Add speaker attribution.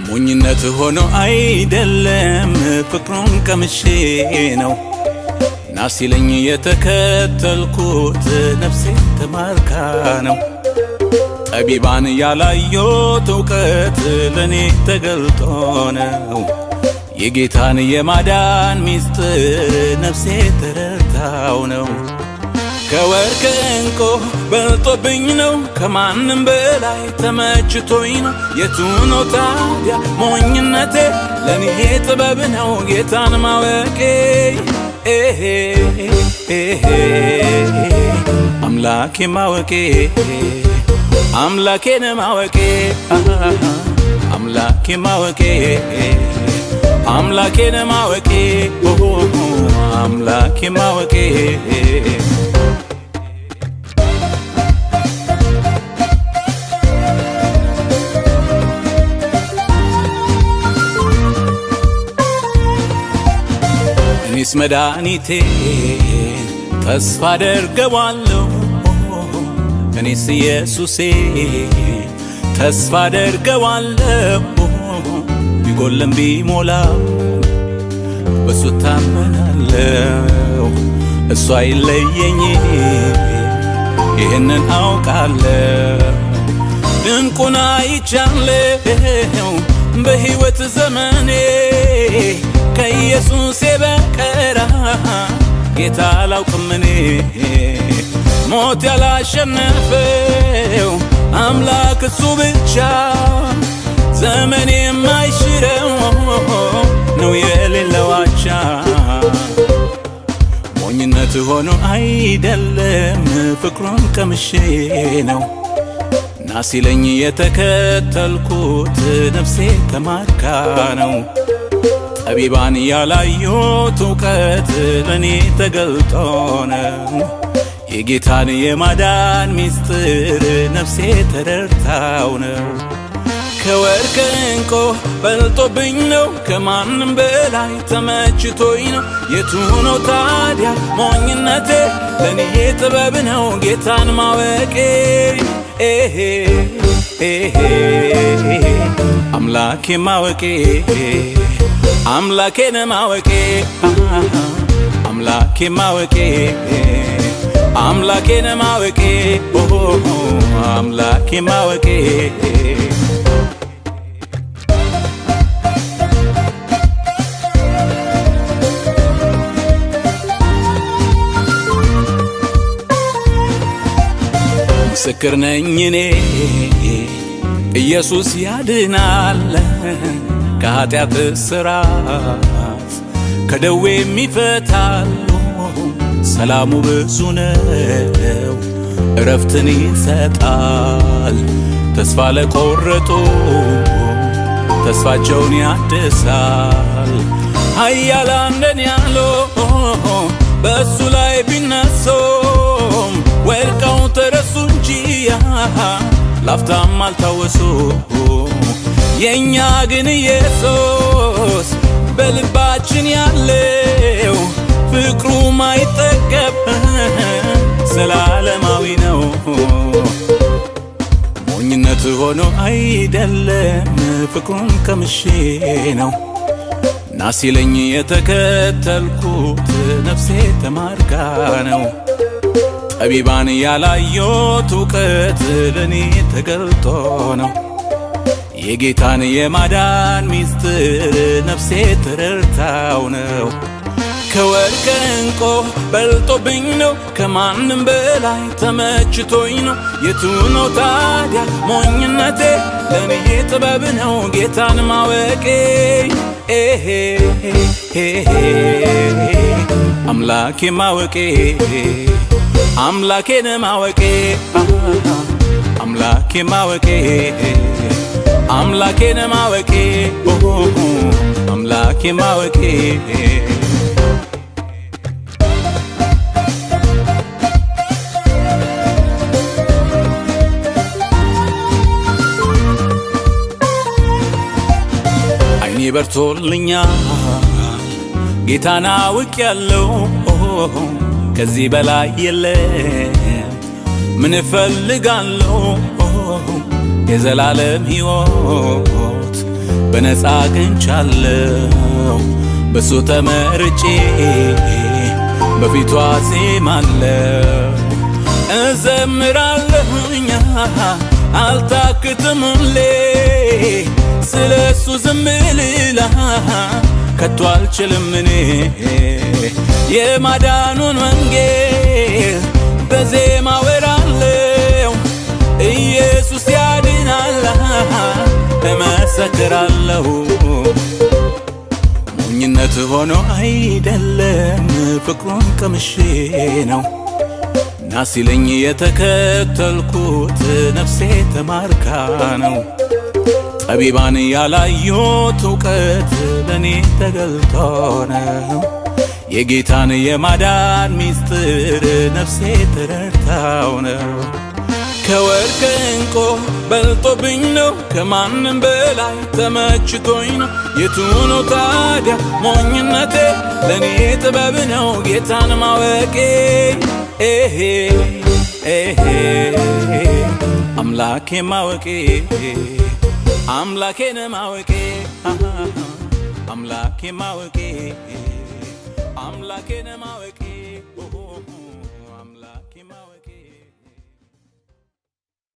Speaker 1: ሞኝነት ሆኖ አይደለም ፍቅሩን ቀምሼ ነው ናሲለኝ የተከተልኩት ነፍሴ ተማርካ ነው። ጠቢባን ያላዩት እውቀት ለኔ ተገልጦ ነው። የጌታን የማዳን ሚስጥር ነፍሴ ተረድታው ነው። ከወርቅ እንቁ በልጦብኝ ነው ከማንም በላይ ተመችቶኝ ነው። የቱ ነው ታዲያ ሞኝነቴ ለኔ ጥበብ ነው ጌታን ማወቄ። አምላኬ ማወቄ አምላኬን ማወቄ አምላኬ ማወቄ አምላኬን ማወቄ አምላኬ ማወቄ እኔስ መድኃኒቴን ተስፋ አደርገዋለሁ እኔስ ኢየሱሴን ተስፋ አደርገዋለሁ ቢጎልም ቢሞላም በሱ ታመናለሁ እሱ አይለየኝም ይህንን አውቃለሁ። ድንቁን አይቻለሁ በሕይወት ዘመኔ ከኢየሱስ በቀር ጌታ አላውቅም እኔ። ሞት ያላሸነፈው አምላክ እሱ ብቻ ዘመኔ የማይሽረው ነው የሌለው አቻ። ሞኝነት ሆኖ አይደለም ፍቅሩን ቀምሼ ነው ናሲለኝ የተከተልኩት ነፍሴ ተማርካ ነው። ጠቢባን ያላዩት እውቀት ለኔ ተገልጦ ነው። የጌታን የማዳን ሚስጥር ነፍሴ ተረድታው ነው። ከወርቅ እንቁ በልጦብኝ ነው ከማንም በላይ ተመችቶኝ ነው። የቱ ነው ታዲያ ሞኝነቴ ለኔ ጥበብ ነው ጌታን ማወቄ። አምላኬ ማወቄ አምላኬን ማወቄ አምላኬ ማወቄ አምላኬን ማወቄ አምላኬ ማወቄ ምስክር ነኝ እኔ ኢየሱስ ያድናል ከኃጢአት እስራት ከደዌ የሚፈታል። ሰላሙ ብዙ ነው እረፍትን ይሰጣል። ተስፋ ለቆረጡ ተስፋቸውን ያድሳል። ኃያላን ነን ያሉ በእሱ ላይ ቢነሱም ወድቀው ተረሱ እንጂ ላፍታም አልታወሱ። የእኛ ግን ኢየሱስ በልባችን ያለው ፍቅሩ ማይጠገብ ዘላለማዊ ነው። ሞኝነት ሆኖ አይደለም ፍቅሩን ቀምሼ ነው ናሲለኝ የተከተልኩት ነፍሴ ተማርካ ነው። ጠቢባን ያላዩት እውቀት ለኔ ተገልጦ ነው። የጌታን የማዳን ሚስጥር ነፍሴ ተረድታው ነው። ከወርቅ እንቁ በልጦብኝ ነው ከማንም በላይ ተመችቶኝ ነው። የቱ ነው ታዲያ ሞኝነቴ ለኔ ጥበብ ነው ጌታን ማወቄ። አምላኬ ማወቄ አምላኬን ማወቄ አምላኬ ማወቄ አምላኬን ማወቄ አምላኬ ማወቄ በርቶልኛል ጌታን አውቄያለሁ ከዚህ በላይ የለም ምን እፈልጋለሁ የዘላለም ሕይወት በነፃ አግኝቻለሁ በሱ ተመርጬ በፊቱ አዜማለሁ እዘምራለሁኝ አልታክትም ሁሌ ስለሱ ዝም ልል ከቶ አልችልም እኔ የማዳኑን ወንጌል በዜማ ወራለሁ ኢየሱስ ያድናል እመሰክራለሁ ሞኝነት ሆኖ አይደለም ፍቅሩን ቀምሼ ነው ናሲለኝ የተከተልኩት ነፍሴ ተማርካ ነው ጠቢባን ያላዩት እውቀት ለኔ ተገልጦ ነው የጌታን የማዳን ሚስጥር ነፍሴ ተረድታው ነው ከወርቅ ዕንቁ በልጦብኝ ነው ከማንም በላይ ተመችቶኝ ነው የቱ ነው ታዲያ ሞኝነቴ ለኔ ጥበብ ነው ጌታን ማወቄ አምላኬ ማወቄ አምላኬን ማወቄ አምላኬ ማወቄ አምላኬን ማወቄ